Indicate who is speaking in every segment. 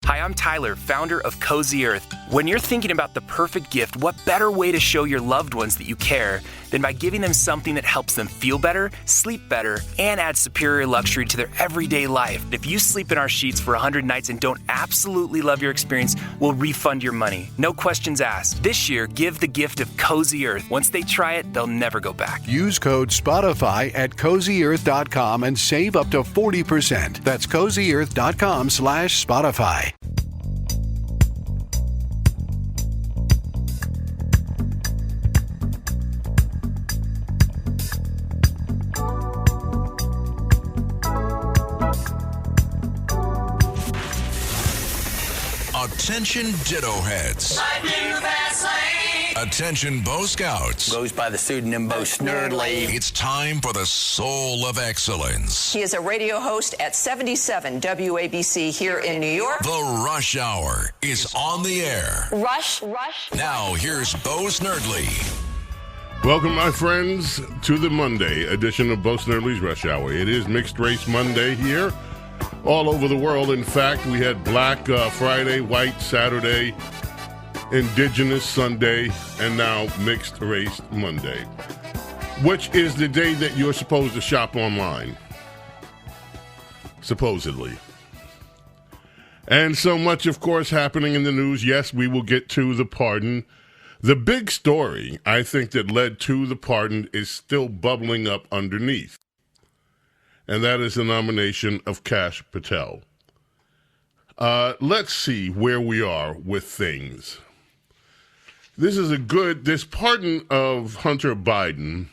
Speaker 1: Hi, I'm Tyler, founder of Cozy Earth. When you're thinking about the perfect gift, what better way to show your loved ones that you care than by giving them something that helps them feel better, sleep better, and add superior luxury to their everyday life? If you sleep in our sheets for 100 nights and don't absolutely love your experience, we'll refund your money. No questions asked. This year, give the gift of Cozy Earth. Once they try it, they'll never go back.
Speaker 2: Use code SPOTIFY at CozyEarth.com and save up to 40%. That's CozyEarth.com/Spotify.
Speaker 3: Attention Ditto Heads. Attention Bo Scouts.
Speaker 4: Goes by the pseudonym Bo Snerdley.
Speaker 3: It's time for the Soul of Excellence.
Speaker 5: He is a radio host at 77 WABC here in New York.
Speaker 3: The Rush Hour is on the air.
Speaker 5: Rush.
Speaker 3: Now here's Bo Snerdley.
Speaker 6: Welcome, my friends, to the Monday edition of Bo Snerdley's Rush Hour. It is Mixed Race Monday here. All over the world. In fact, we had Black Friday, White Saturday, Indigenous Sunday, and now Mixed Race Monday, which is the day that you're supposed to shop online, supposedly. And so much, of course, happening in the news. Yes, we will get to the pardon. The big story, I think, that led to the pardon is still bubbling up underneath. And that is the nomination of Kash Patel. Let's see where we are with things. This pardon of Hunter Biden.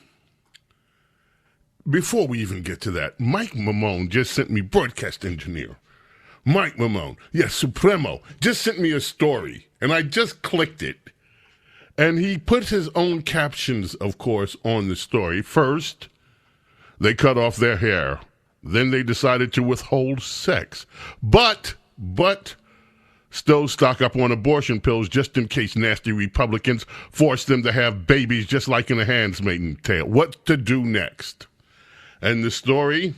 Speaker 6: Before we even get to that, Mike Mamone just sent me, broadcast engineer. Mike Mamone, yes, Supremo, just sent me a story, and I just clicked it. And he put his own captions, of course, on the story. First, they cut off their hair. Then they decided to withhold sex. But still stock up on abortion pills just in case nasty Republicans force them to have babies just like in a Handmaid's Tale. What to do next? And the story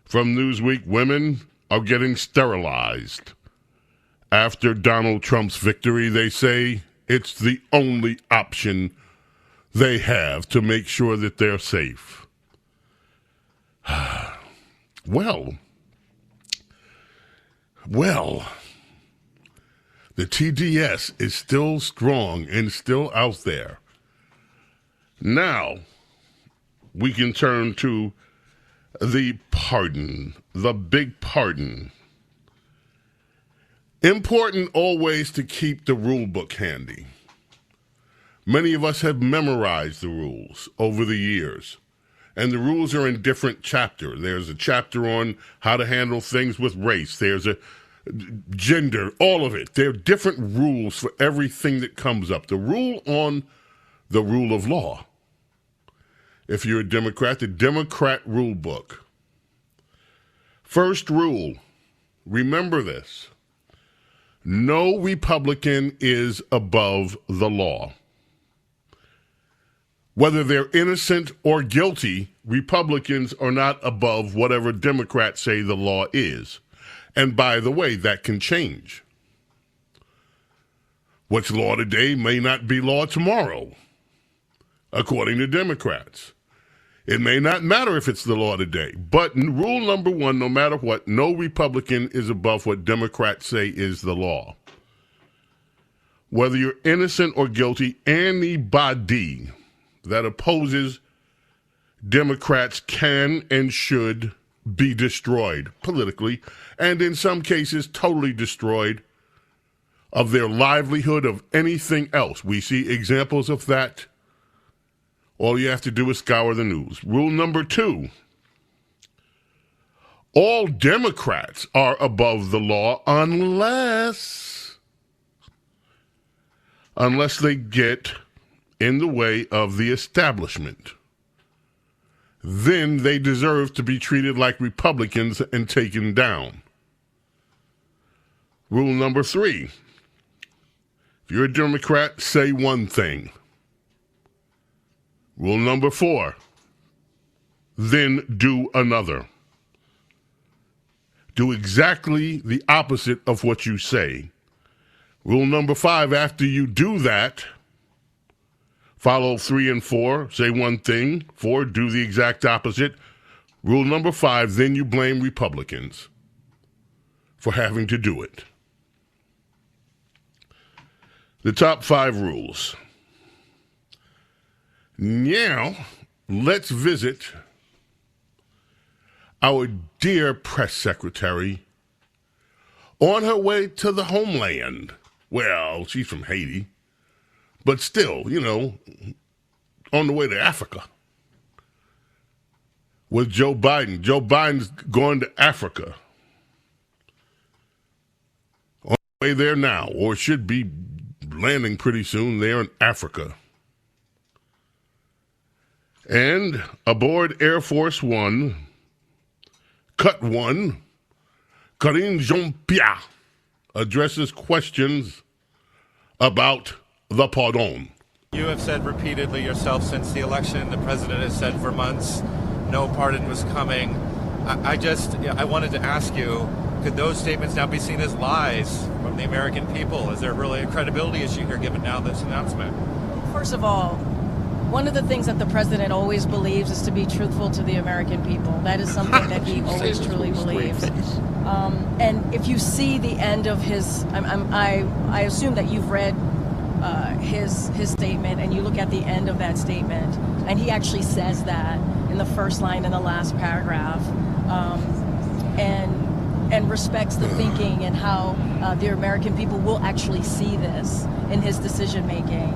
Speaker 6: from Newsweek, women are getting sterilized. After Donald Trump's victory, they say it's the only option they have to make sure that they're safe. Well, the TDS is still strong and still out there. Now, we can turn to the pardon, the big pardon. Important always to keep the rule book handy. Many of us have memorized the rules over the years. And the rules are in different chapters. There's a chapter on how to handle things with race. There's a gender, all of it. There are different rules for everything that comes up. The rule on the rule of law. If you're a Democrat, the Democrat rule book. First rule, remember this. No Republican is above the law. Whether they're innocent or guilty, Republicans are not above whatever Democrats say the law is. And by the way, that can change. What's law today may not be law tomorrow, according to Democrats. It may not matter if it's the law today. But rule number one, no matter what, no Republican is above what Democrats say is the law. Whether you're innocent or guilty, anybody that opposes Democrats can and should be destroyed politically, and in some cases totally destroyed of their livelihood, of anything else. We see examples of that. All you have to do is scour the news. Rule number 2, all Democrats are above the law unless they get in the way of the establishment. Then they deserve to be treated like Republicans and taken down. Rule number 3, if you're a Democrat, say one thing. Rule number 4, then do another. do exactly the opposite of what you say. Rule number 5, after you do that, follow 3 and 4, say one thing. 4, do the exact opposite. Rule number 5, then you blame Republicans for having to do it. The top 5 rules. Now, let's visit our dear press secretary on her way to the homeland. Well, she's from Haiti, but still, on the way to Africa with Joe Biden. Joe Biden's going to Africa. On the way there now, or should be landing pretty soon there in Africa. And aboard Air Force One, Cut 1, Karine Jean-Pierre addresses questions about the pardon.
Speaker 7: You have said repeatedly yourself since the election, the president has said for months, no pardon was coming. I wanted to ask you, could those statements now be seen as lies from the American people? Is there really a credibility issue here given now this announcement?
Speaker 8: First of all, one of the things that the president always believes is to be truthful to the American people. That is something that he always truly believes. And if you see the end of his, I assume that you've read his statement, and you look at the end of that statement, and he actually says that in the first line in the last paragraph, and respects the thinking and how the American people will actually see this in his decision making.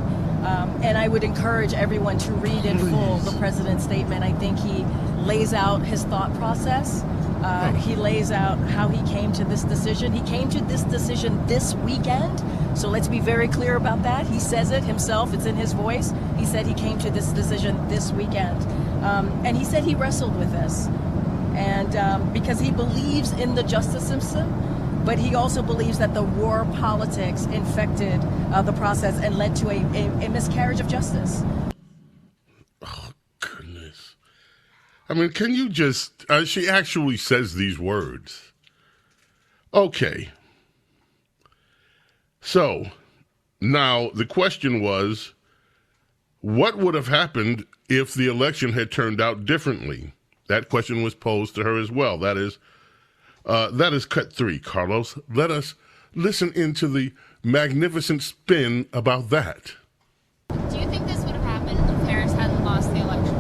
Speaker 8: And I would encourage everyone to read in full the president's statement. I think he lays out his thought process. He lays out how he came to this decision. He came to this decision this weekend. So let's be very clear about that. He says it himself. It's in his voice. He said he came to this decision this weekend. And he said he wrestled with this. And because he believes in the justice system, but he also believes that the war politics infected the process and led to a miscarriage of justice.
Speaker 6: Oh, goodness. I mean, can you just... she actually says these words. Okay. So, now the question was, what would have happened if the election had turned out differently? That question was posed to her as well. That is cut 3, Carlos. Let us listen into the magnificent spin about that.
Speaker 9: Do you think this would have happened if Harris hadn't lost the election?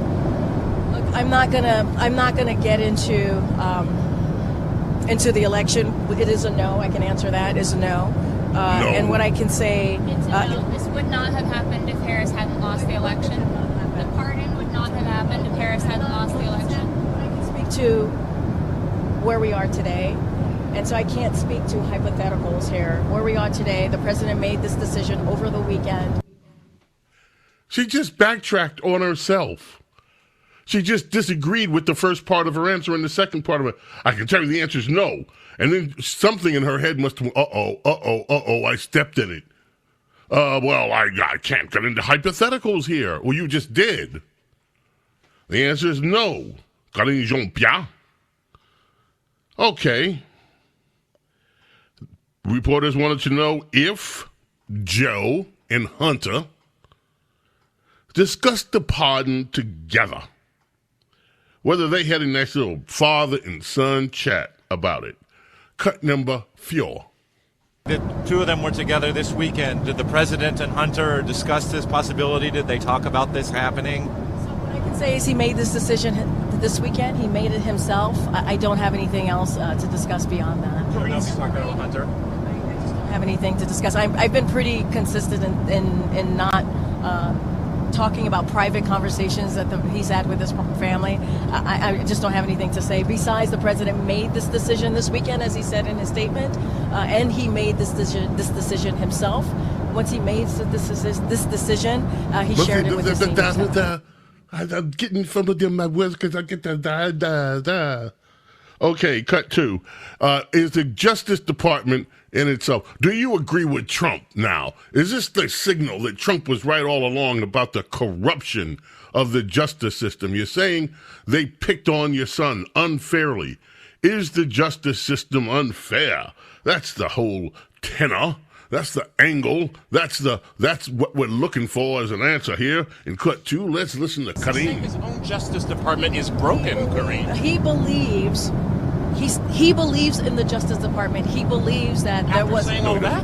Speaker 8: Look, I'm not gonna get into the election. It is a no. I can answer that. Is a no.
Speaker 6: No.
Speaker 8: And what I can say,
Speaker 9: It's a no. This would not have happened if Harris hadn't lost the election. The pardon would not have happened if Harris hadn't lost the election.
Speaker 8: I can speak to where we are today. And so I can't speak to hypotheticals here. Where we are today, the president made this decision over the weekend.
Speaker 6: She just backtracked on herself. She just disagreed with the first part of her answer and the second part of it. I can tell you the answer is no. And then something in her head must have, I stepped in it. Well, I can't get into hypotheticals here. Well, you just did. The answer is no. Karine Jean-Pierre. Okay. Reporters wanted to know if Joe and Hunter discussed the pardon together. Whether they had a nice little father and son chat about it. Cut number 4.
Speaker 7: The two of them were together this weekend. Did the president and Hunter discuss this possibility? Did they talk about this happening?
Speaker 8: So what I can say is he made this decision this weekend. He made it himself. I don't have anything else to discuss beyond that.
Speaker 7: Sure, you talked about Hunter.
Speaker 8: I just don't have anything to discuss. I've been pretty consistent in not talking about private conversations that he's had with his family. I just don't have anything to say. Besides, the president made this decision this weekend, as he said in his statement, and he made this decision himself. Once he made this decision, he shared it with his senior staff.
Speaker 6: I'm getting some of them my words because I get the Okay, cut 2. Is the Justice Department in itself, do you agree with Trump now? Is this the signal that Trump was right all along about the corruption of the justice system? You're saying they picked on your son unfairly. Is the justice system unfair? That's the whole tenor. That's the angle. That's what we're looking for as an answer here. In cut 2, let's listen to Kareem.
Speaker 10: His own Justice Department is broken, Kareem.
Speaker 8: He believes in the Justice Department. He believes that there was
Speaker 10: saying all that.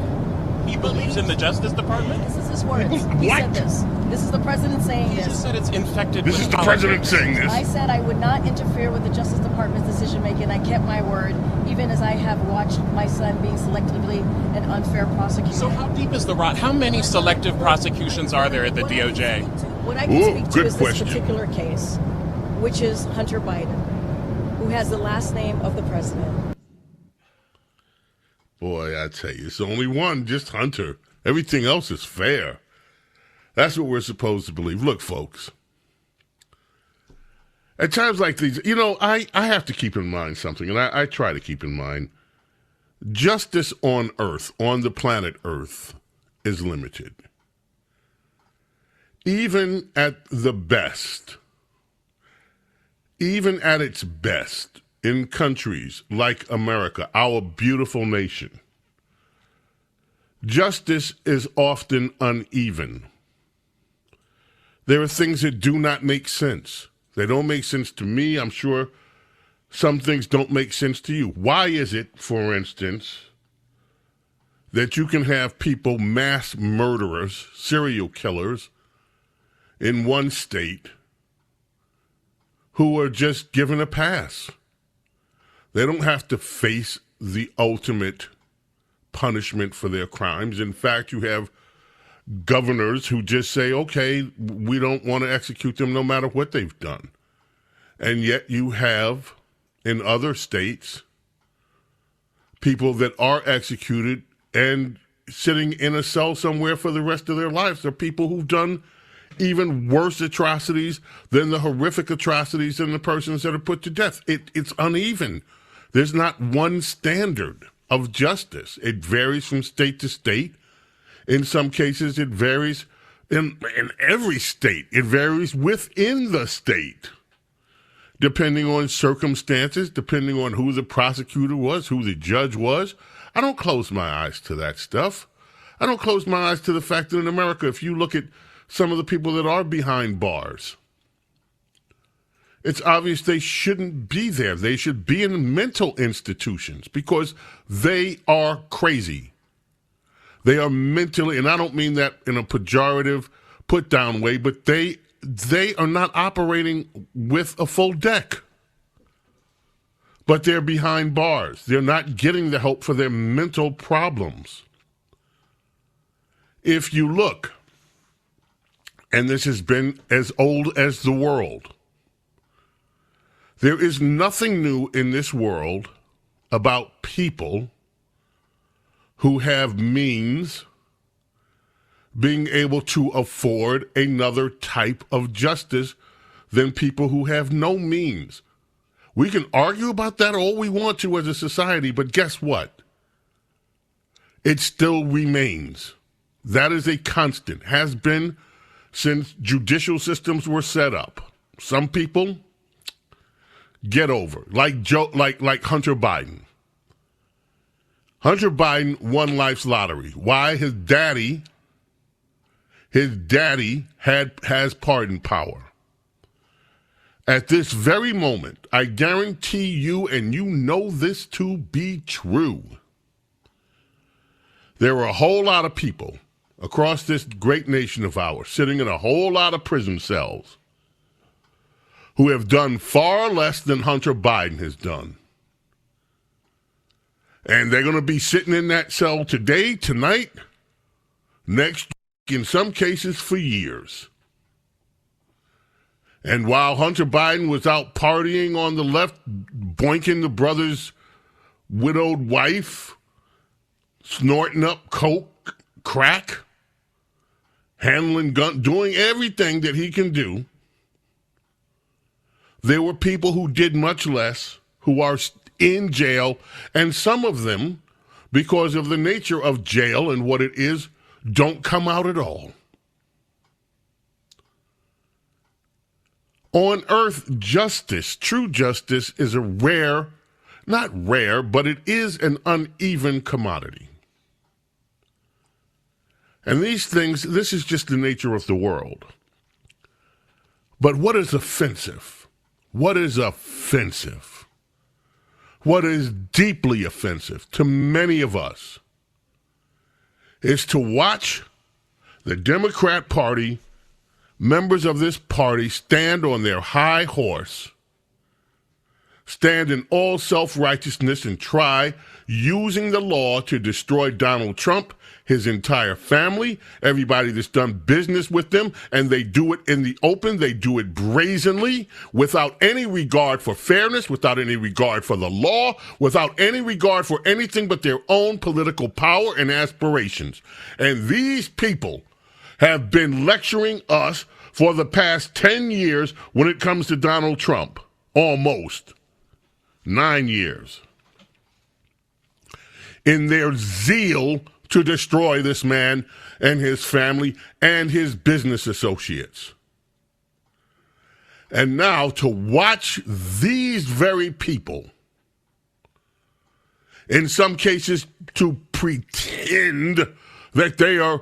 Speaker 10: He believes in the Justice Department?
Speaker 8: This is his words. He said this. This is the president saying
Speaker 10: He
Speaker 8: this.
Speaker 10: just said it's infected
Speaker 6: This
Speaker 10: with
Speaker 6: is the
Speaker 10: politics.
Speaker 6: president saying this.
Speaker 8: I said I would not interfere with the Justice Department's decision making. I kept my word, even as I have watched my son being selectively and unfair prosecuted.
Speaker 10: So how deep is the rot? How many selective prosecutions are there at the DOJ?
Speaker 8: What I can speak to
Speaker 6: good
Speaker 8: is
Speaker 6: question.
Speaker 8: this particular case, which is Hunter Biden, who has the last name of the president.
Speaker 6: Boy, I tell you, it's only one, just Hunter. Everything else is fair. That's what we're supposed to believe. Look, folks, at times like these, I have to keep in mind something, and I try to keep in mind. Justice on Earth, on the planet Earth, is limited. Even at the best, even at its best, in countries like America, our beautiful nation, justice is often uneven. There are things that do not make sense. They don't make sense to me. I'm sure some things don't make sense to you. Why is it, for instance, that you can have people, mass murderers, serial killers, in one state who are just given a pass? They don't have to face the ultimate punishment for their crimes. In fact, you have governors who just say, okay, we don't want to execute them no matter what they've done. And yet you have, in other states, people that are executed and sitting in a cell somewhere for the rest of their lives. They're people who've done even worse atrocities than the horrific atrocities than the persons that are put to death. It's uneven. There's not one standard of justice. It varies from state to state. In some cases, it varies in every state. It varies within the state, depending on circumstances, depending on who the prosecutor was, who the judge was. I don't close my eyes to that stuff. I don't close my eyes to the fact that in America, if you look at some of the people that are behind bars, it's obvious they shouldn't be there. They should be in mental institutions because they are crazy. They are mentally, and I don't mean that in a pejorative, put-down way, but they are not operating with a full deck. But they're behind bars. They're not getting the help for their mental problems. If you look, and this has been as old as the world, there is nothing new in this world about people who have means being able to afford another type of justice than people who have no means. We can argue about that all we want to as a society, but guess what? It still remains. That is a constant, has been since judicial systems were set up. Some people get over, like Hunter Biden. Hunter Biden won life's lottery. Why? His daddy has pardon power. At this very moment, I guarantee you, and you know this to be true, there are a whole lot of people across this great nation of ours sitting in a whole lot of prison cells who have done far less than Hunter Biden has done. And they're going to be sitting in that cell today, tonight, next week, in some cases for years. And while Hunter Biden was out partying on the left, boinking the brother's widowed wife, snorting up coke, crack, handling gun, doing everything that he can do, there were people who did much less, who are in jail, and some of them, because of the nature of jail and what it is, don't come out at all. On earth, justice, true justice, is a rare, not rare, but it is an uneven commodity. And these things, this is just the nature of the world. But what is offensive? What is offensive? What is deeply offensive to many of us is to watch the Democrat Party, members of this party, stand on their high horse, stand in all self-righteousness and try using the law to destroy Donald Trump, his entire family, everybody that's done business with them, and they do it in the open. They do it brazenly, without any regard for fairness, without any regard for the law, without any regard for anything but their own political power and aspirations. And these people have been lecturing us for the past 10 years when it comes to Donald Trump. Almost 9 years. In their zeal to destroy this man and his family and his business associates. And now to watch these very people, in some cases to pretend that they are,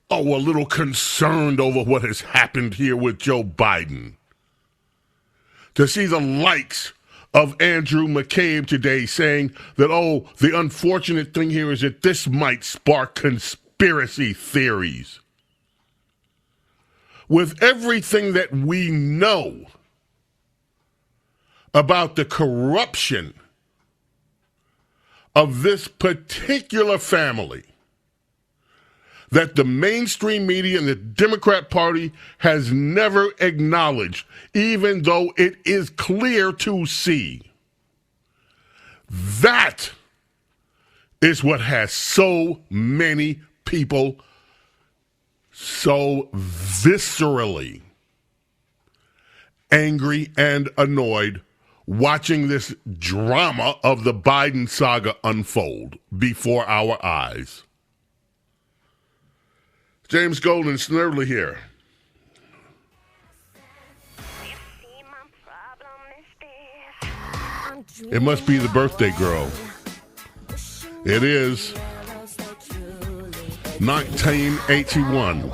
Speaker 6: a little concerned over what has happened here with Joe Biden. To see the likes of Andrew McCabe today saying that, the unfortunate thing here is that this might spark conspiracy theories. With everything that we know about the corruption of this particular family, that the mainstream media and the Democrat Party has never acknowledged, even though it is clear to see. That is what has so many people so viscerally angry and annoyed watching this drama of the Biden saga unfold before our eyes. James Golden Snerdley here. It must be the birthday girl. It is 1981.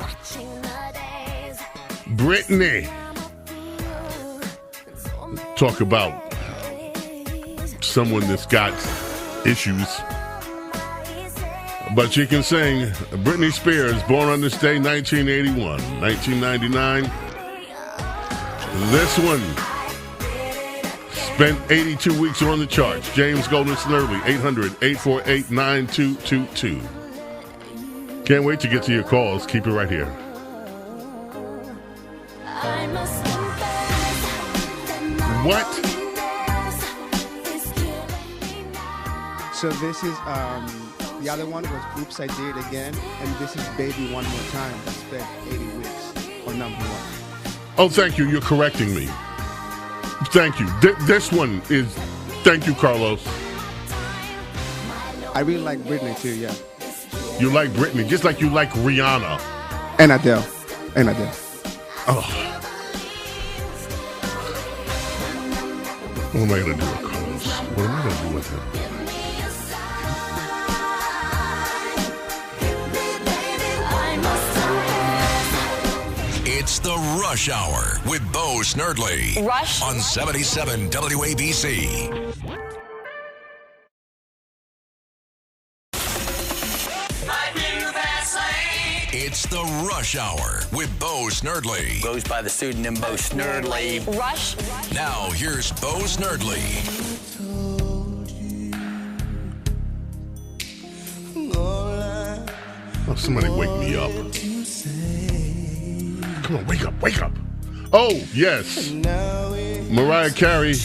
Speaker 6: Britney. Talk about someone that's got issues. But you can sing. Britney Spears, born on this day, 1981. 1999. This one spent 82 weeks on the charts. James Golden Snerdley, 800-848-9222. Can't wait to get to your calls. Keep it right here. What?
Speaker 11: So this is... the other one was Oops, I Did It Again, and this is Baby One More Time. That spent 80 weeks on number one.
Speaker 6: Oh, thank you. You're correcting me. Thank you. This one is... Thank you, Carlos.
Speaker 11: I really like Britney, too, yeah.
Speaker 6: You like Britney, just like you like Rihanna.
Speaker 11: And Adele.
Speaker 6: Oh. What am I going to do with Carlos? What am I going to do with him?
Speaker 3: It's the Rush Hour with Bo Snerdley.
Speaker 5: Rush
Speaker 3: on 77 WABC. It's the Rush Hour with Bo Snerdley.
Speaker 4: Goes by the pseudonym Bo Snerdley.
Speaker 5: Rush.
Speaker 3: Now here's Bo Snerdley.
Speaker 6: Oh, somebody wake me up. Come on, wake up. Oh, yes. Mariah Carey,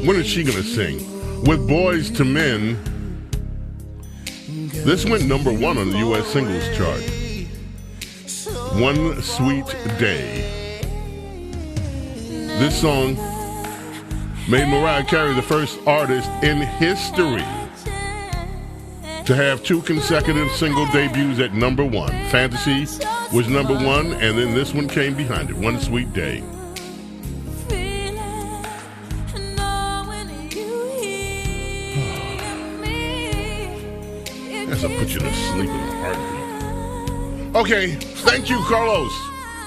Speaker 6: when is she going to sing? With Boys to Men. This went number one on the U.S. singles chart. One Sweet Day. This song made Mariah Carey the first artist in history to have two consecutive single debuts at number one. Fantasy was number one, and then this one came behind it, One Sweet Day. guess I'll put you to sleep in a heartbeat. Okay, thank you, Carlos.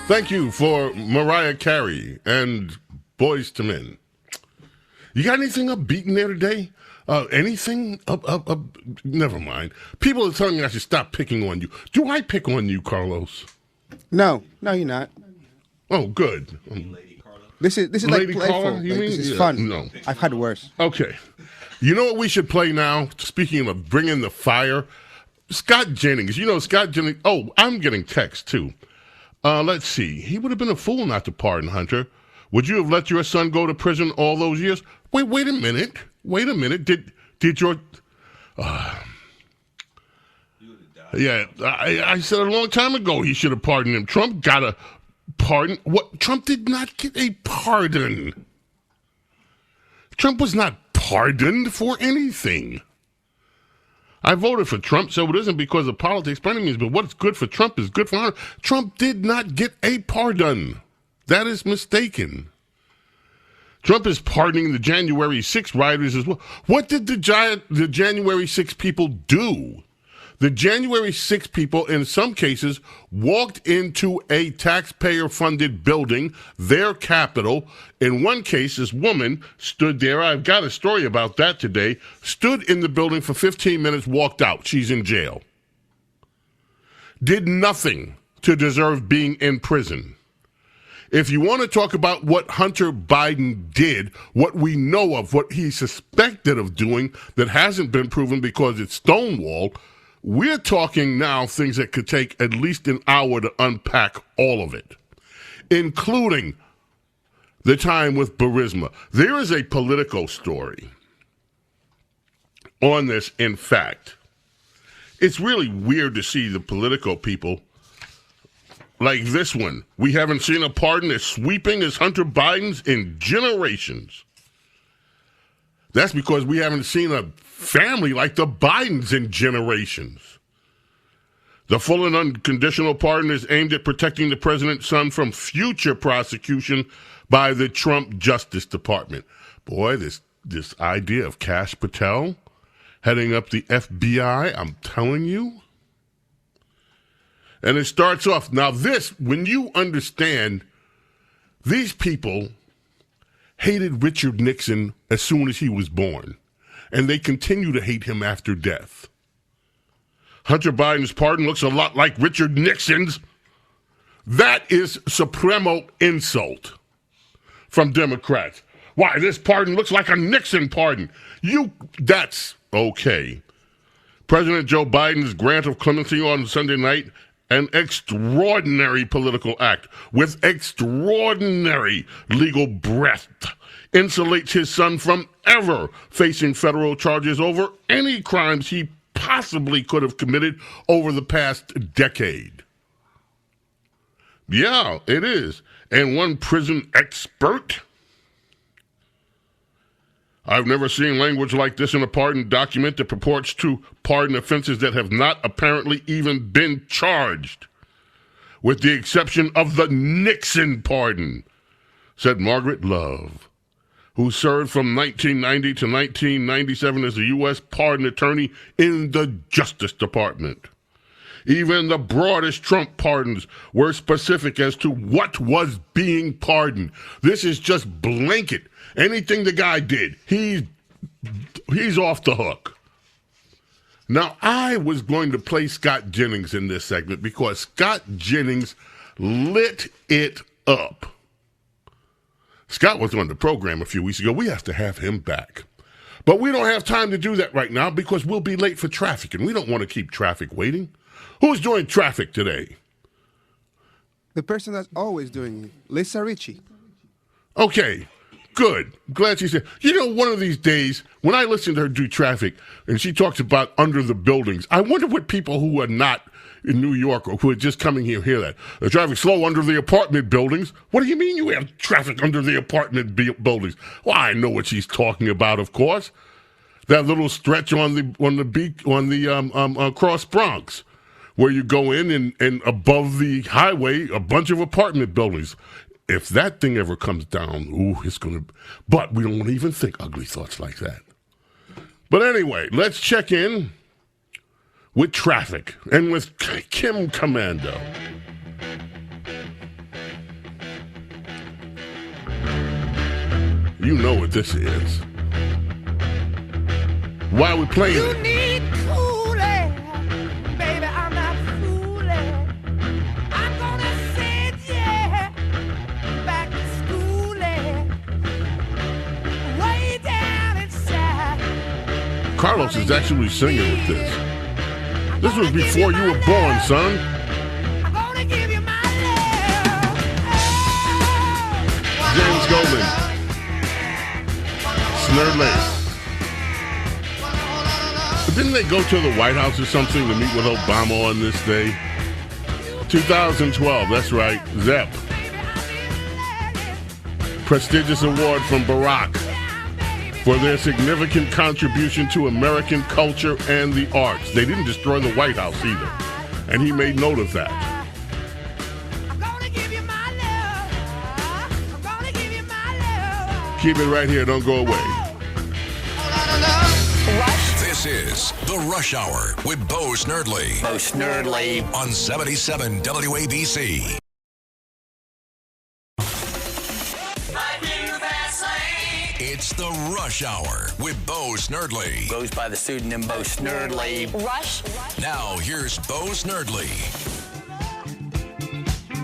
Speaker 6: Thank you for Mariah Carey and Boys to Men. You got anything upbeat in there today? Anything? Never mind. People are telling me I should stop picking on you. Do I pick on you, Carlos?
Speaker 11: No, you're not.
Speaker 6: Oh, good.
Speaker 11: This is
Speaker 6: Lady
Speaker 11: like playful.
Speaker 6: caller, you
Speaker 11: Like,
Speaker 6: mean?
Speaker 11: this is
Speaker 6: Yeah,
Speaker 11: fun.
Speaker 6: no.
Speaker 11: I've had worse.
Speaker 6: Okay. You know what we should play now? Speaking of bringing the fire, Scott Jennings. You know Scott Jennings. Oh, I'm getting text too. Let's see. He would have been a fool not to pardon Hunter. Would you have let your son go to prison all those years? Wait a minute. Did your... yeah, I said a long time ago he should have pardoned him. Trump got a pardon. What? Trump did not get a pardon. Trump was not pardoned for anything. I voted for Trump, so it isn't because of politics by any means, but what's good for Trump is good for Hunter. Trump did not get a pardon. That is mistaken. Trump is pardoning the January 6 rioters as well. What did the January 6 people do? The January 6 people, in some cases, walked into a taxpayer-funded building, their capital. In one case, this woman stood there. I've got a story about that today. Stood in the building for 15 minutes, walked out. She's in jail. Did nothing to deserve being in prison. If you want to talk about what Hunter Biden did, what we know of, what he's suspected of doing that hasn't been proven because it's stonewalled, we're talking now things that could take at least an hour to unpack all of it, including the time with Burisma. There is a Politico story on this, in fact. It's really weird to see the Politico people like this one. We haven't seen a pardon as sweeping as Hunter Biden's in generations. That's because we haven't seen a family like the Bidens in generations. The full and unconditional pardon is aimed at protecting the president's son from future prosecution by the Trump Justice Department. Boy, this idea of Kash Patel heading up the FBI, I'm telling you. And it starts off, now this, when you understand, these people hated Richard Nixon as soon as he was born, and they continue to hate him after death. Hunter Biden's pardon looks a lot like Richard Nixon's. That is supremo insult from Democrats. Why, this pardon looks like a Nixon pardon. That's okay. President Joe Biden's grant of clemency on Sunday night, an extraordinary political act with extraordinary legal breadth, insulates his son from ever facing federal charges over any crimes he possibly could have committed over the past decade. Yeah, it is. And one prison expert, I've never seen language like this in a pardon document that purports to pardon offenses that have not apparently even been charged, with the exception of the Nixon pardon, said Margaret Love, who served from 1990 to 1997 as a U.S. pardon attorney in the Justice Department. Even the broadest Trump pardons were specific as to what was being pardoned. This is just blanket. Anything the guy did, he's off the hook. Now, I was going to play Scott Jennings in this segment because Scott Jennings lit it up. Scott was on the program a few weeks ago. We have to have him back. But we don't have time to do that right now because we'll be late for traffic, and we don't want to keep traffic waiting. Who's doing traffic today?
Speaker 11: The person that's always doing it, Lisa Ritchie.
Speaker 6: Okay, good. Glad she's here. You know, one of these days, when I listen to her do traffic, and she talks about under the buildings, I wonder what people who are not in New York or who are just coming here hear that. The traffic's slow under the apartment buildings. What do you mean you have traffic under the apartment buildings? Well, I know what she's talking about, of course. That little stretch on the Cross Bronx, where you go in and above the highway, a bunch of apartment buildings. If that thing ever comes down, it's going to... But we don't even think ugly thoughts like that. But anyway, let's check in with Traffic and with Kim Commando. You know what this is. Why are we playing it?
Speaker 12: Need cooling, baby, I'm not fooling. I'm gonna send you back to schooling, way down inside.
Speaker 6: Carlos is actually singing with this. This was before you were born, son.
Speaker 12: I'm gonna give you my love.
Speaker 6: James Golden. Snare Lace. But didn't they go to the White House or something to meet with Obama on this day? 2012, that's right. ZEP. Prestigious award from Barack for their significant contribution to American culture and the arts. They didn't destroy the White House either. And he made note of that. Keep it right here. Don't go away.
Speaker 3: This is The Rush Hour with Bo Snerdley.
Speaker 4: Bo Snerdley.
Speaker 3: On 77 WABC. It's The Rush Hour with Bo Snerdley.
Speaker 4: Goes by the pseudonym Bo Snerdley.
Speaker 5: Rush.
Speaker 3: Now, here's Bo Snerdley.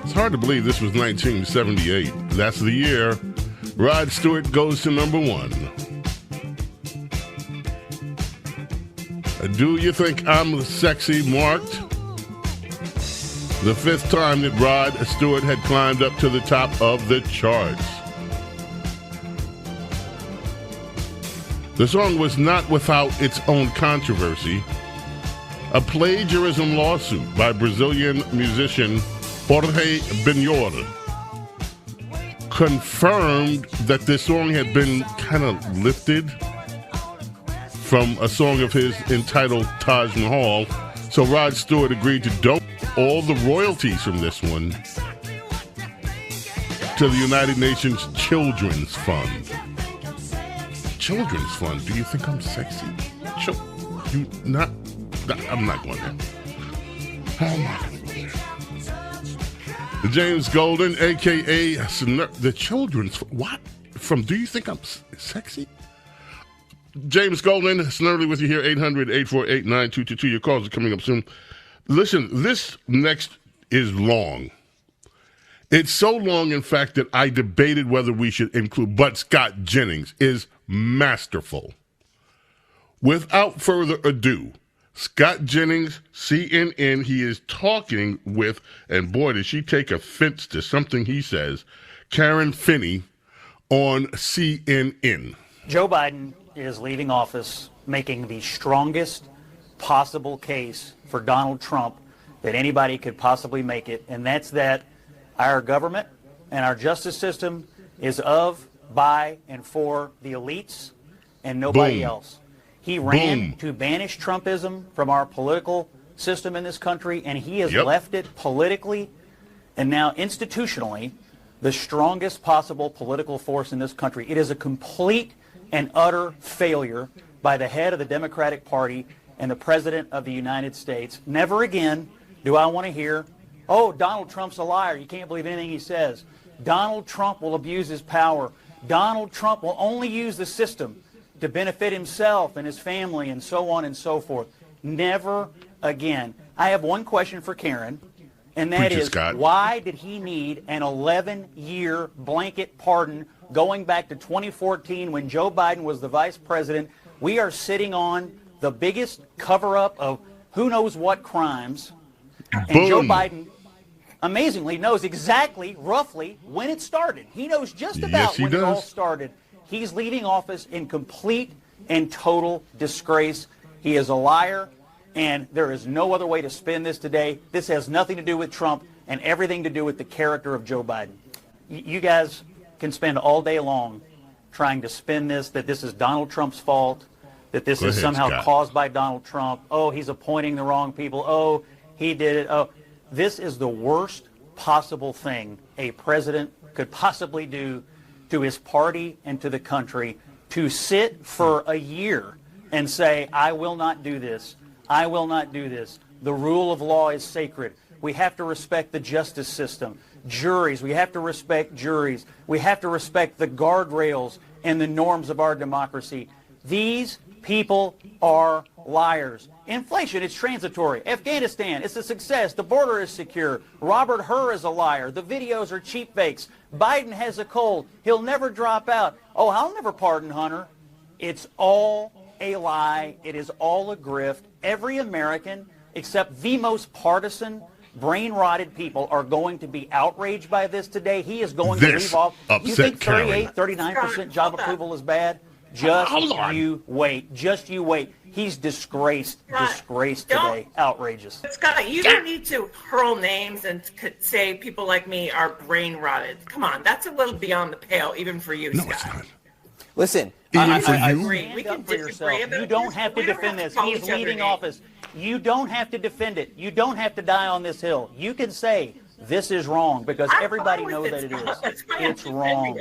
Speaker 6: It's hard to believe this was 1978. That's the year Rod Stewart goes to number one. Do You Think I'm Sexy marked the fifth time that Rod Stewart had climbed up to the top of the charts. The song was not without its own controversy. A plagiarism lawsuit by Brazilian musician Jorge Benjor confirmed that this song had been kind of lifted from a song of his entitled Taj Mahal. So Rod Stewart agreed to donate all the royalties from this one to the United Nations Children's Fund. Children's Fund? Do you think I'm sexy? I'm not going there. I'm not going to go there. James Golden, a.k.a. the Children's Fund. What? From Do You Think I'm Sexy? James Golden, Snerdley with you here, 800-848-9222. Your calls are coming up soon. Listen, this next is long. It's so long, in fact, that I debated whether we should include, but Scott Jennings is masterful. Without further ado, Scott Jennings, CNN, he is talking with, and boy, does she take offense to something he says, Karen Finney on CNN.
Speaker 13: Joe Biden is leaving office making the strongest possible case for Donald Trump that anybody could possibly make it, and that's that our government and our justice system is of, by, and for the elites and nobody else. He ran to banish Trumpism from our political system in this country, and he has left it politically and now institutionally the strongest possible political force in this country. It is a complete and utter failure by the head of the Democratic Party and the President of the United States. Never again do I want to hear, oh, Donald Trump's a liar. You can't believe anything he says. Donald Trump will abuse his power. Donald Trump will only use the system to benefit himself and his family and so on and so forth. Never again. I have one question for Karen, and that is, why did he need an 11-year blanket pardon going back to 2014 when Joe Biden was the vice president? We are sitting on the biggest cover-up of who knows what crimes. And Joe Biden, amazingly, knows exactly, roughly, when it started. He knows just about when it all started. He's leaving office in complete and total disgrace. He is a liar, and there is no other way to spin this today. This has nothing to do with Trump and everything to do with the character of Joe Biden. You guys can spend all day long trying to spin this, that this is Donald Trump's fault, that this is somehow caused by Donald Trump. Oh, he's appointing the wrong people. Oh, he did it. Oh, this is the worst possible thing a president could possibly do to his party and to the country, to sit for a year and say, I will not do this. I will not do this. The rule of law is sacred. We have to respect the justice system. Juries, we have to respect juries. We have to respect the guardrails and the norms of our democracy. These people are liars. Inflation, it's transitory. Afghanistan, it's a success. The border is secure. Robert Hur is a liar. The videos are cheap fakes. Biden has a cold. He'll never drop out. Oh, I'll never pardon Hunter. It's all a lie. It is all a grift. Every American, except the most partisan, brain-rotted people, are going to be outraged by this today. He is going to leave off. You think 38, 39% job approval is bad? Just you wait. Just you wait. He's disgraced today. Outrageous.
Speaker 14: Scott, you don't need to hurl names and say people like me are brain rotted. Come on, that's a little beyond the pale, even for you, Scott.
Speaker 6: It's not.
Speaker 4: Listen,
Speaker 14: I agree. We can disagree.
Speaker 13: You don't have to defend this. He's leaving office. You don't have to defend it. You don't have to die on this hill. You can say this is wrong because everybody knows that it is. It's wrong.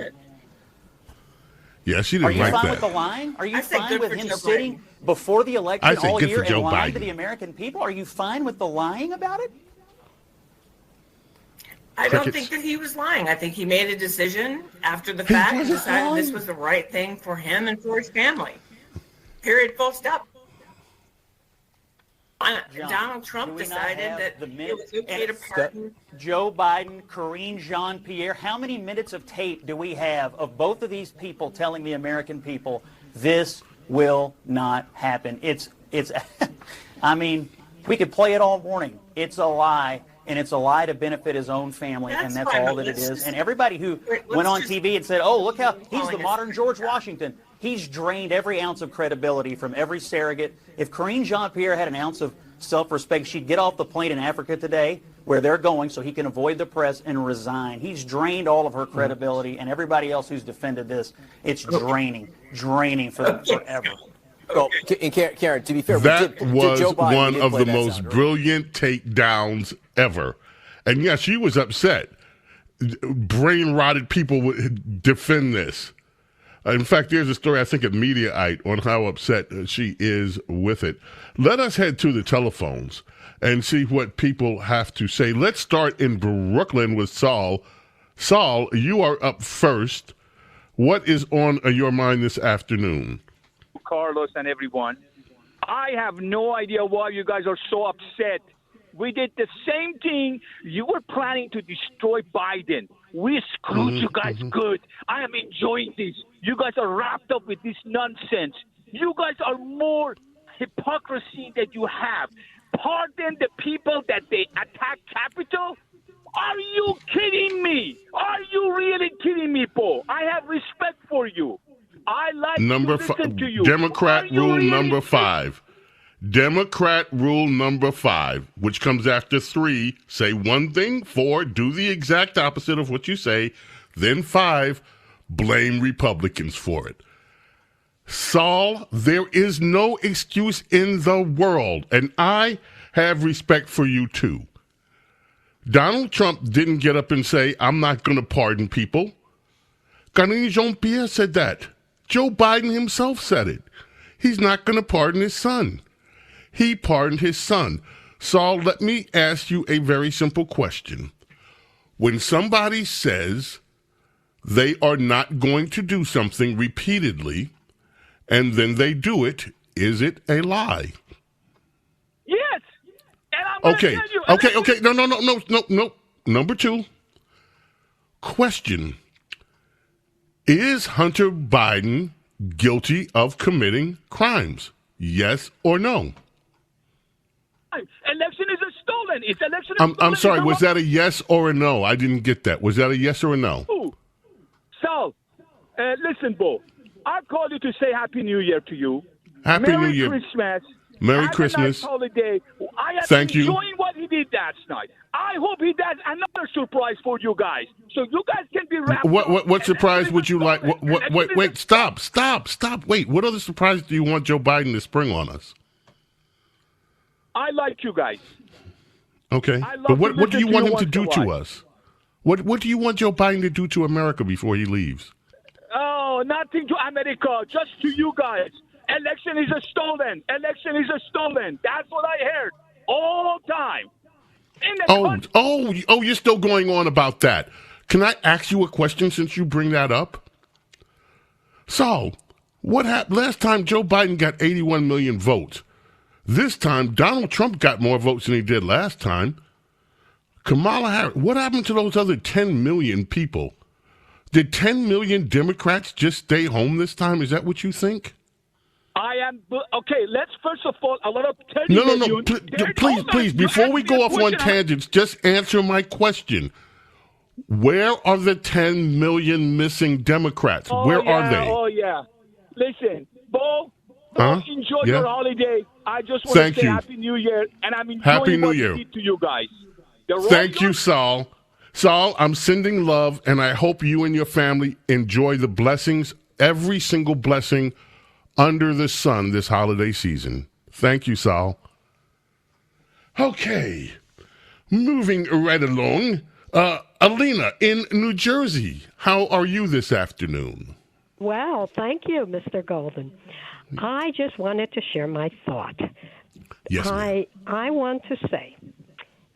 Speaker 6: Yeah, she didn't like that.
Speaker 13: Are you fine with the lying? Are you fine with him sitting before the election all year and lying to the American people? Are you fine with the lying about it?
Speaker 14: I don't think that he was lying. I think he made a decision after the fact and decided this was the right thing for him and for his family. Period. Full stop. Donald Trump decided that it was okay to pardon
Speaker 13: Joe Biden, Karine Jean-Pierre. How many minutes of tape do we have of both of these people telling the American people this will not happen? It's I mean, we could play it all morning. It's a lie, and it's a lie to benefit his own family, and that's all that it is. And everybody who went on TV and said, oh, look how he's the modern George Washington. He's drained every ounce of credibility from every surrogate. If Karine Jean-Pierre had an ounce of self-respect, she'd get off the plane in Africa today, where they're going, so he can avoid the press and resign. He's drained all of her credibility, and everybody else who's defended this, it's draining for them forever.
Speaker 4: Well, and Karen, to be fair,
Speaker 6: that was
Speaker 4: Joe Biden,
Speaker 6: one of the most brilliant takedowns ever. And yes, she was upset. Brain-rotted people would defend this. In fact, there's a story, I think, at Mediaite on how upset she is with it. Let us head to the telephones and see what people have to say. Let's start in Brooklyn with Saul. Saul, you are up first. What is on your mind this afternoon?
Speaker 15: Carlos and everyone. I have no idea why you guys are so upset. We did the same thing. You were planning to destroy Biden. We screwed you guys good. I am enjoying this. You guys are wrapped up with this nonsense. You guys are more hypocrisy that you have. Pardon the people that they attacked Capitol? Are you kidding me? Are you really kidding me, Paul? I have respect for you. I like to listen to you.
Speaker 6: Democrat rule number 5. Democrat rule number 5, which comes after 3, say one thing. 4, do the exact opposite of what you say. Then 5, blame Republicans for it. Saul, there is no excuse in the world, and I have respect for you too. Donald Trump didn't get up and say, I'm not going to pardon people. Karine Jean-Pierre said that. Joe Biden himself said it. He's not going to pardon his son. He pardoned his son. Saul, let me ask you a very simple question. When somebody says they are not going to do something repeatedly, and then they do it, is it a lie?
Speaker 15: Yes. And I'm
Speaker 6: okay. No. Number 2. Question. Is Hunter Biden guilty of committing crimes? Yes or no?
Speaker 15: Election is stolen. It's election is stolen.
Speaker 6: I'm sorry, was that a yes or a no? I didn't get that. Was that a yes or a no?
Speaker 15: Ooh. Sal, listen, Bo. I called you to say Happy New Year to you.
Speaker 6: Happy New Year.
Speaker 15: Merry Christmas.
Speaker 6: Merry Christmas.
Speaker 15: Nice holiday. I am
Speaker 6: Thank you.
Speaker 15: enjoying what he did last night. I hope he does another surprise for you guys, so you guys can be wrapped up.
Speaker 6: What surprise would you like? Wait, stop. Wait, what other surprise do you want Joe Biden to spring on us?
Speaker 15: I like you guys.
Speaker 6: Okay, but what do you want him to do to us? What do you want Joe Biden to do to America before he leaves?
Speaker 15: Oh, nothing to America, just to you guys. Election is a stolen. Election is a stolen. That's what I heard all time.
Speaker 6: You're still going on about that. Can I ask you a question since you bring that up? So, what happened? Last time Joe Biden got 81 million votes. This time, Donald Trump got more votes than he did last time. Kamala Harris, what happened to those other 10 million people? Did 10 million Democrats just stay home this time? Is that what you think?
Speaker 15: Okay, let's first of all, a lot of 30
Speaker 6: No.
Speaker 15: million.
Speaker 6: Please, before we go off on tangents, just answer my question. Where are the 10 million missing Democrats? Where are they?
Speaker 15: Oh, yeah. Listen, Bo, enjoy your holiday. I just want to say Happy New Year, and I'm enjoying what I did to you guys.
Speaker 6: Thank you, Saul. Saul, I'm sending love, and I hope you and your family enjoy the blessings, every single blessing under the sun this holiday season. Thank you, Saul. Okay, moving right along. Alina in New Jersey, how are you this afternoon?
Speaker 16: Well, thank you, Mr. Golden. I just wanted to share my thought.
Speaker 6: Yes, ma'am.
Speaker 16: I want to say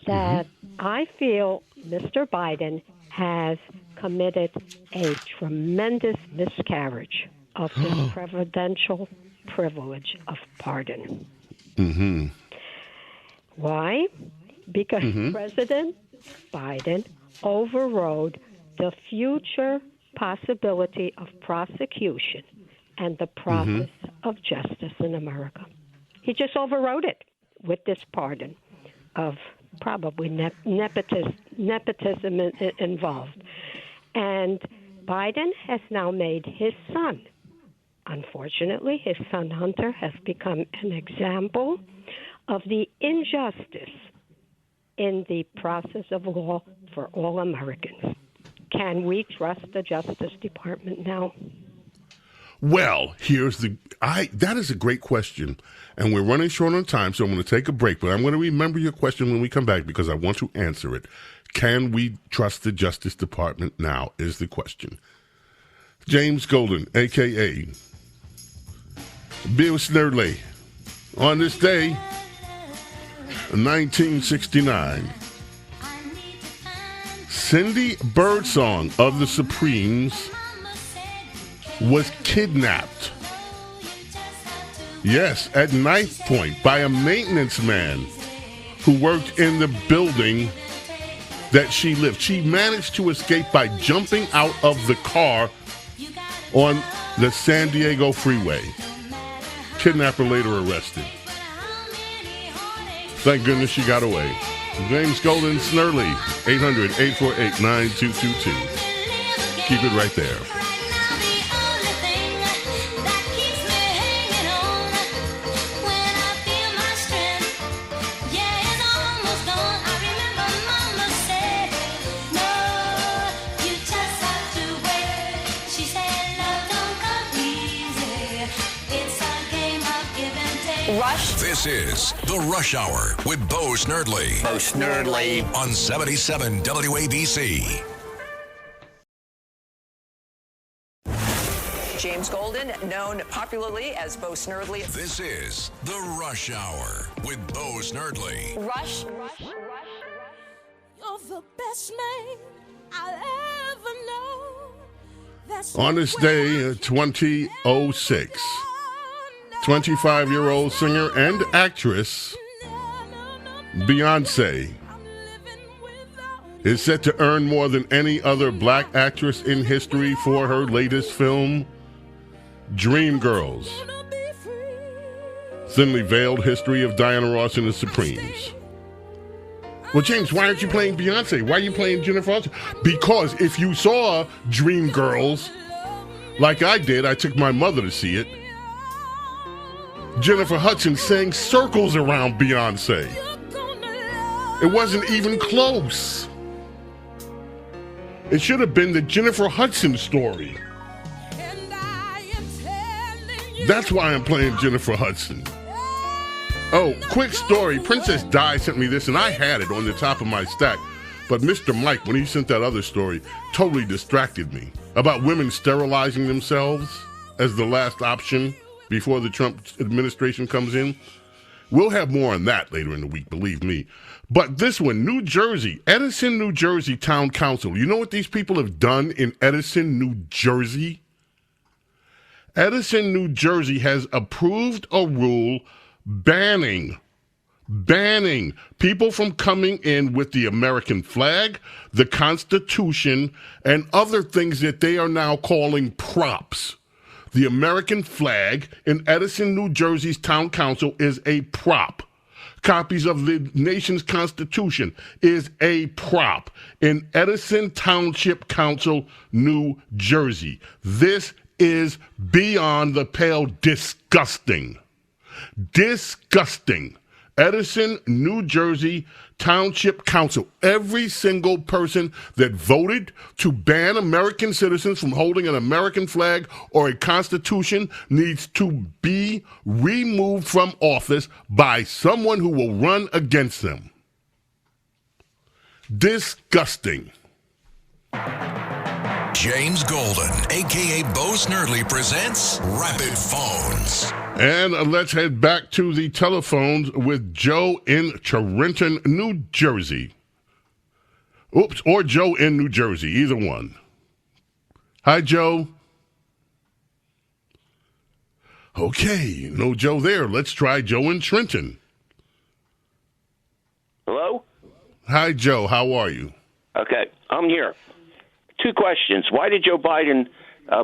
Speaker 16: that I feel Mr. Biden has committed a tremendous miscarriage of the presidential privilege of pardon.
Speaker 6: Mm-hmm.
Speaker 16: Why? Because President Biden overrode the future possibility of prosecution and the process of justice in America. He just overrode it with this pardon of probably nepotism involved. And Biden has now made his son, unfortunately, his son Hunter has become an example of the injustice in the process of law for all Americans. Can we trust the Justice Department now?
Speaker 6: Well, that is a great question, and we're running short on time, so I'm going to take a break, but I'm going to remember your question when we come back because I want to answer it. Can we trust the Justice Department now is the question. James Golden, a.k.a. Bill Snerdley, on this day, 1969, Cindy Birdsong of the Supremes was kidnapped. Yes, at knife point by a maintenance man who worked in the building that she lived. She managed to escape by jumping out of the car on the San Diego freeway. Kidnapper later arrested. Thank goodness she got away. James Golden, Snerdley, 800-848-9222. Keep it right there.
Speaker 3: This is The Rush Hour with Bo Snerdley.
Speaker 5: Bo Snerdley.
Speaker 3: On 77 WABC.
Speaker 5: James Golden, known popularly as Bo Snerdley.
Speaker 3: This is The Rush Hour with Bo Snerdley.
Speaker 12: Rush. You're the best man I'll ever know.
Speaker 6: On this day, 2006, 25-year-old singer and actress Beyonce is set to earn more than any other black actress in history for her latest film, Dreamgirls. Thinly veiled history of Diana Ross and the Supremes. Well, James, why aren't you playing Beyonce? Why are you playing Jennifer Hudson? Because if you saw Dreamgirls, like I did, I took my mother to see it, Jennifer Hudson sang circles around Beyonce. It wasn't even close. It should have been the Jennifer Hudson story. That's why I'm playing Jennifer Hudson. Oh, quick story. Princess Di sent me this, and I had it on the top of my stack. But Mr. Mike, when he sent that other story, totally distracted me. About women sterilizing themselves as the last option before the Trump administration comes in. We'll have more on that later in the week, believe me. But this one, New Jersey, Edison, New Jersey Town Council. You know what these people have done in Edison, New Jersey? Edison, New Jersey has approved a rule banning people from coming in with the American flag, the Constitution, and other things that they are now calling props. The American flag in Edison, New Jersey's town council is a prop. Copies of the nation's Constitution is a prop in Edison Township Council, New Jersey. This is beyond the pale disgusting. Disgusting. Edison, New Jersey Township Council. Every single person that voted to ban American citizens from holding an American flag or a constitution needs to be removed from office by someone who will run against them. Disgusting.
Speaker 3: James Golden, a.k.a. Bo Snerdley, presents Rapid Phones.
Speaker 6: And let's head back to the telephones with Joe in Trenton, New Jersey. Oops, or Joe in New Jersey, either one. Hi, Joe. Okay, no Joe there. Let's try Joe in Trenton.
Speaker 17: Hello?
Speaker 6: Hi, Joe. How are you?
Speaker 17: Okay, I'm here. 2 questions. Why did Joe Biden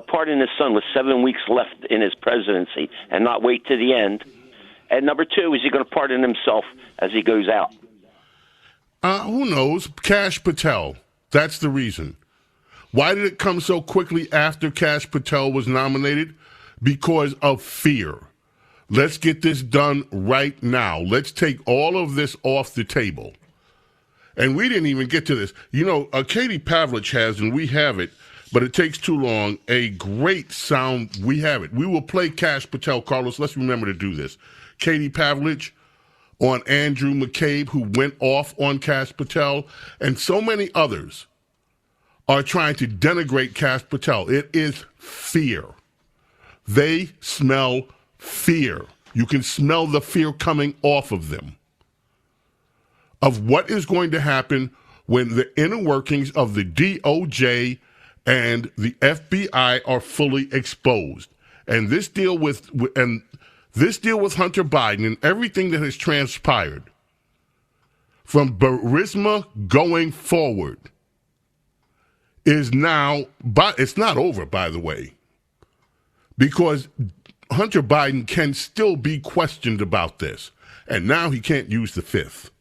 Speaker 17: pardon his son with 7 weeks left in his presidency and not wait to the end? And number 2, is he going to pardon himself as he goes out?
Speaker 6: Who knows? Kash Patel. That's the reason. Why did it come so quickly after Kash Patel was nominated? Because of fear. Let's get this done right now. Let's take all of this off the table. And we didn't even get to this. You know, Katie Pavlich has, and we have it, but it takes too long, a great sound. We have it. We will play Kash Patel. Carlos, let's remember to do this. Katie Pavlich on Andrew McCabe, who went off on Kash Patel, and so many others are trying to denigrate Kash Patel. It is fear. They smell fear. You can smell the fear coming off of them, of what is going to happen when the inner workings of the DOJ and the FBI are fully exposed. And this deal with Hunter Biden and everything that has transpired from Burisma going forward is now, but it's not over, by the way, because Hunter Biden can still be questioned about this. And now he can't use the Fifth.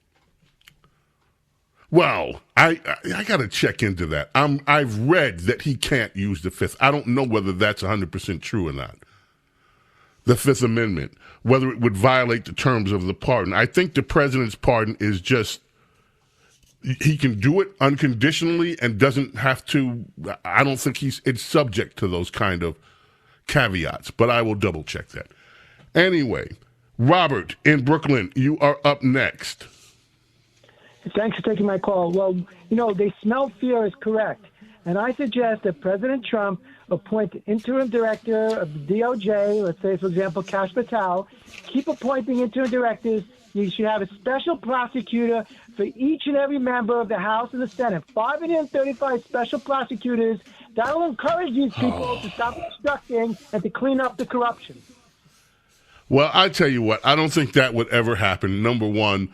Speaker 6: Well, I got to check into that. I've read that he can't use the Fifth. I don't know whether that's 100% true or not. The Fifth Amendment, whether it would violate the terms of the pardon. I think the president's pardon is just, he can do it unconditionally and doesn't have to. I don't think it's subject to those kind of caveats, but I will double check that. Anyway, Robert in Brooklyn, you are up next.
Speaker 18: Thanks for taking my call. Well, you know, they smell fear is correct. And I suggest that President Trump appoint an interim director of the DOJ, let's say, for example, Kash Patel. Keep appointing interim directors. You should have a special prosecutor for each and every member of the House and the Senate. 535 special prosecutors. That will encourage these people to stop obstructing and to clean up the corruption.
Speaker 6: Well, I tell you what, I don't think that would ever happen. Number one,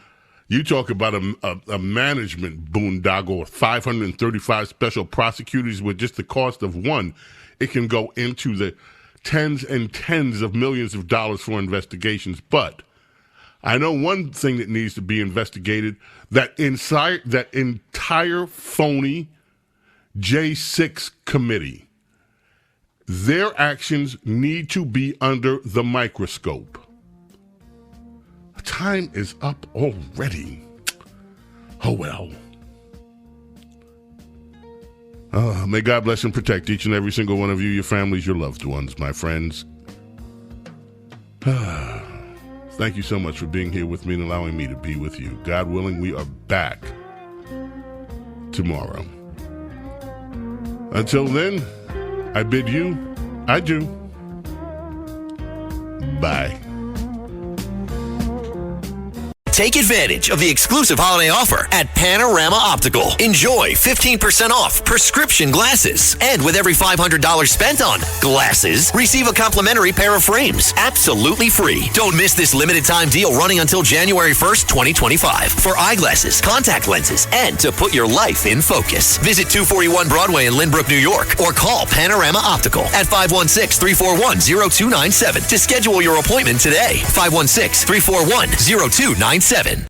Speaker 6: you talk about a management boondoggle, 535 special prosecutors with just the cost of one. It can go into the tens and tens of millions of dollars for investigations. But I know one thing that needs to be investigated, that entire phony J6 committee. Their actions need to be under the microscope. Time is up already. Oh, well. May God bless and protect each and every single one of you, your families, your loved ones, my friends. Thank you so much for being here with me and allowing me to be with you. God willing, we are back tomorrow. Until then, I bid you adieu. Bye.
Speaker 19: Take advantage of the exclusive holiday offer at Panorama Optical. Enjoy 15% off prescription glasses. And with every $500 spent on glasses, receive a complimentary pair of frames. Absolutely free. Don't miss this limited time deal running until January 1st, 2025. For eyeglasses, contact lenses, and to put your life in focus. Visit 241 Broadway in Lynbrook, New York, or call Panorama Optical at 516-341-0297 to schedule your appointment today. 516-341-0297.